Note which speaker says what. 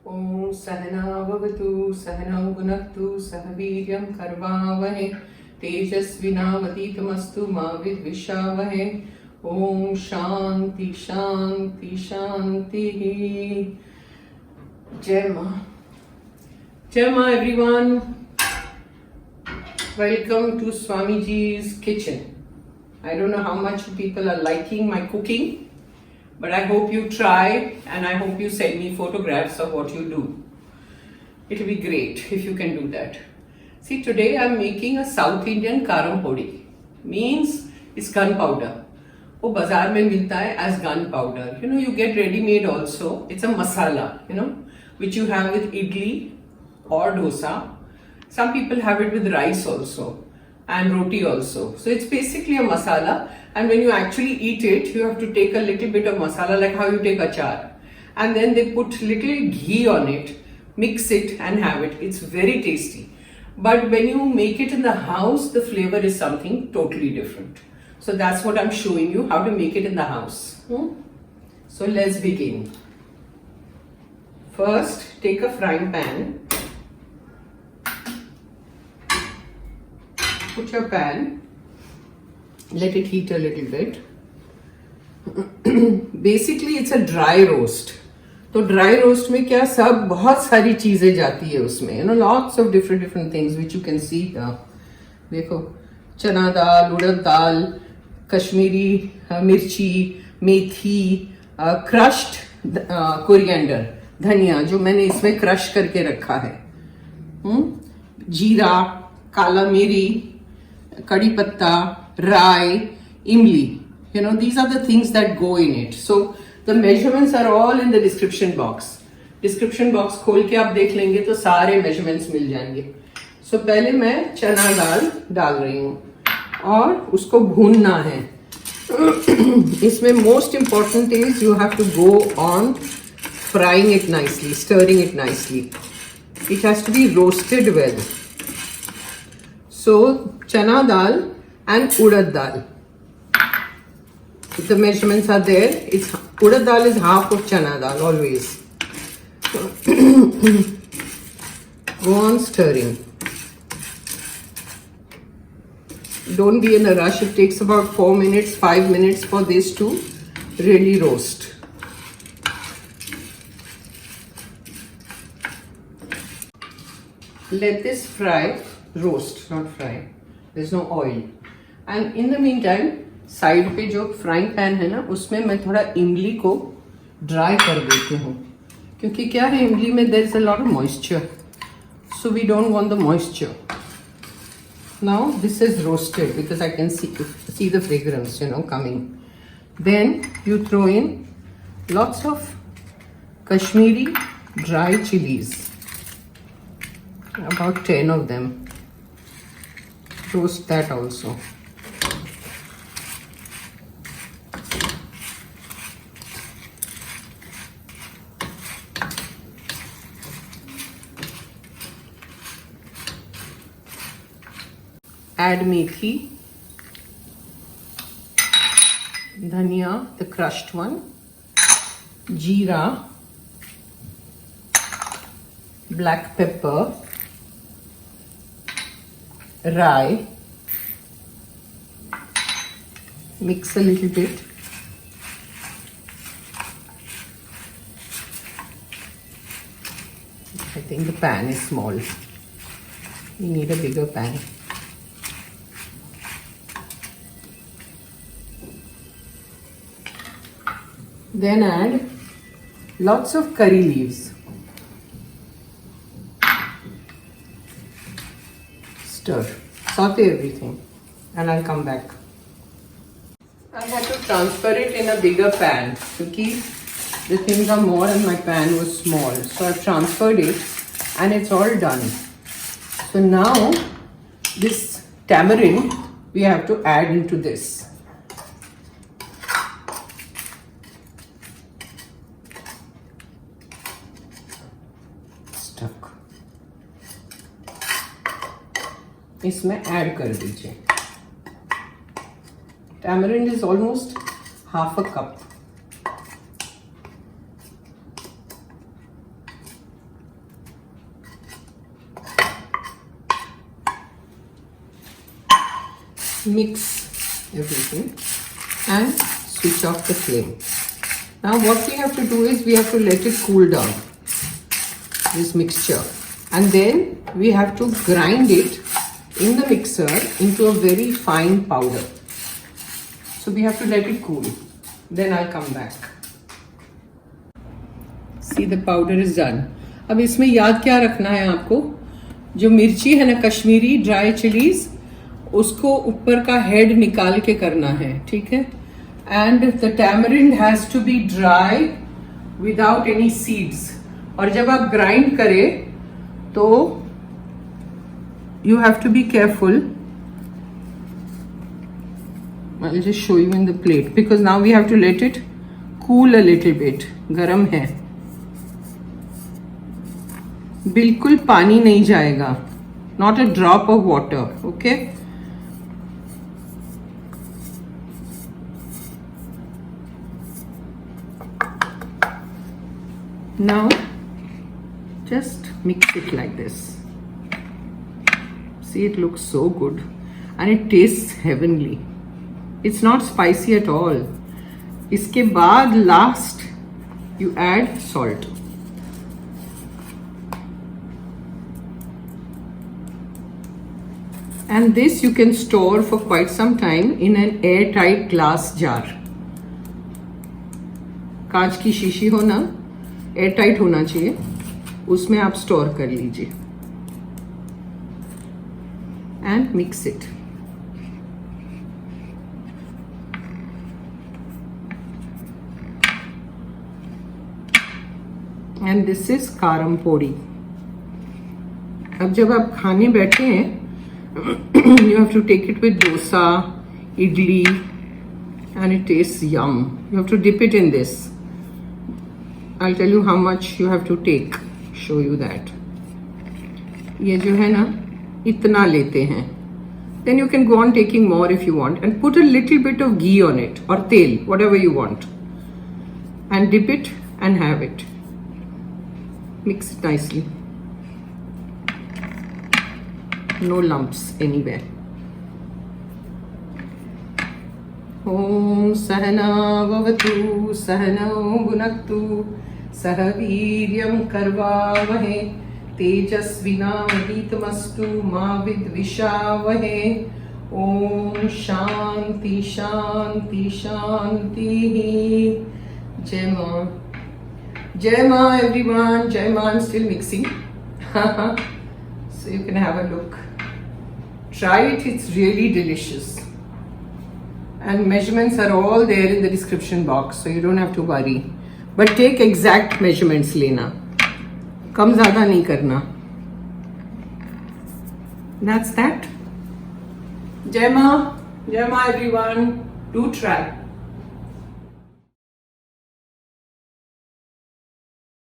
Speaker 1: Om Sahana Bhavatu Sahanam Gunaktu Sahaviryam Karvavahe Tejasvinavaditamastu Ma Vidvishavahe Om Shanti Shanti Shanti. Jai Ma. Jai Ma everyone. Welcome to Swamiji's kitchen. I don't know how much people are liking my cooking, but I hope you try and I hope you send me photographs of what you do. It will be great if you can do that. See, today I'm making a South Indian Karam Podi. Means it's gunpowder. वो बाजार में मिलता है as gunpowder. You get ready-made also. It's a masala, which you have with idli or dosa. Some people have it with rice also and roti also. So it's basically a masala, and when you actually eat it, you have to take a little bit of masala like how you take achar. And then they put little ghee on it, mix it and have it. It's very tasty. But when you make it in the house, the flavor is something totally different. So that's what I'm showing you, how to make it in the house. So let's begin. First, take a frying pan. Put your pan, let it heat a little bit. Basically it's a dry roast. तो dry roast में क्या सब बहुत सारी चीजें जाती है उसमें, lots of different things which you can see here. देखो, chana daal, urad daal, Kashmiri mirchi, methi, crushed coriander, धनिया जो मैंने इसमें crush करके रखा है, जीरा, काला मिरी, कड़ी पत्ता, rye, imli. These are the things that go in it. So the measurements are all in the description box. Description box खोल के आप देख लेंगे तो सारे measurements मिल जाएंगे. So पहले मैं चना दाल डाल रही हूँ और उसको भूनना है. इसमें most important is you have to go on frying it nicely, stirring it nicely. It has to be roasted well. So chana dal and urad dal. The measurements are there. Urad dal is half of chana dal always. Go on stirring. Don't be in a rush. It takes about 4 minutes, 5 minutes for this to really roast. Let this fry. Roast, not fry. There's no oil. And in the meantime, side पे जो frying pan है ना, उसमें मैं थोड़ा इमली को dry कर देती हूँ, क्योंकि क्या है इमली में there is a lot of moisture, so we don't want the moisture. Now this is roasted because I can see the fragrance coming. Then you throw in lots of Kashmiri dry chillies, about 10 of them. Roast that also. Add methi, dhania, the crushed one, jeera, black pepper, rye. Mix a little bit. I think the pan is small. You need a bigger pan. Then add lots of curry leaves. Stir, saute everything, and I'll come back. I had to transfer it in a bigger pan because the things are more and my pan was small. So I've transferred it and it's all done. So now this tamarind we have to add into this. Stuck. इसमें add कर दीजिए. Tamarind is almost half a cup. mix everything and switch off the flame. Now what we have to do is we have to let it cool down, this mixture, and then we have to grind it in the mixer into a very fine powder. So we have to let it cool. Then I'll come back. See, the powder is done. अब इसमें याद क्या रखना है आपको, जो मिर्ची है ना कश्मीरी ड्राई चिलीज, उसको ऊपर का हेड निकाल के करना है, ठीक है. And the tamarind has to be dry without any seeds. और जब आप ग्राइंड करें तो you have to be careful. I'll just show you in the plate because now we have to let it cool a little bit. गरम है, बिल्कुल पानी नहीं जाएगा, not a drop of water. Okay. Now just mix it like this. See, it looks so good and it tastes heavenly. It's not spicy at all. इसके बाद last you add salt. And this you can store for quite some time in an airtight glass jar. कांच की शीशी हो ना, airtight होना चाहिए, उसमें आप स्टोर कर लीजिए. And mix it. And this is Karam Podi. अब जब आप खाने बैठे हैं, you have to take it with Dosa, Idli, and it tastes yum. You have to dip it in this. I'll tell you how much you have to take. Show you that. ये जो है ना, इतना लेते हैं. Then you can go on taking more if you want and put a little bit of ghee on it or tail, whatever you want, and dip it and have it. Mix it nicely. No lumps anywhere. Om Sahana Vavatu Sahana Bhunaktu Sah Viryam Karvavahe तेजस्विनावधीतमस्तु मा विद्विषावहे. ओम शांति शांति शांति. जय मां. जय मां everyone. जय मां. I'm still mixing. So you can have a look. Try it. It's really delicious. And measurements are all there in the description box, so you don't have to worry. But take exact measurements लेना, कम ज़्यादा नहीं करना. That's that. Jai Ma everyone. Do try.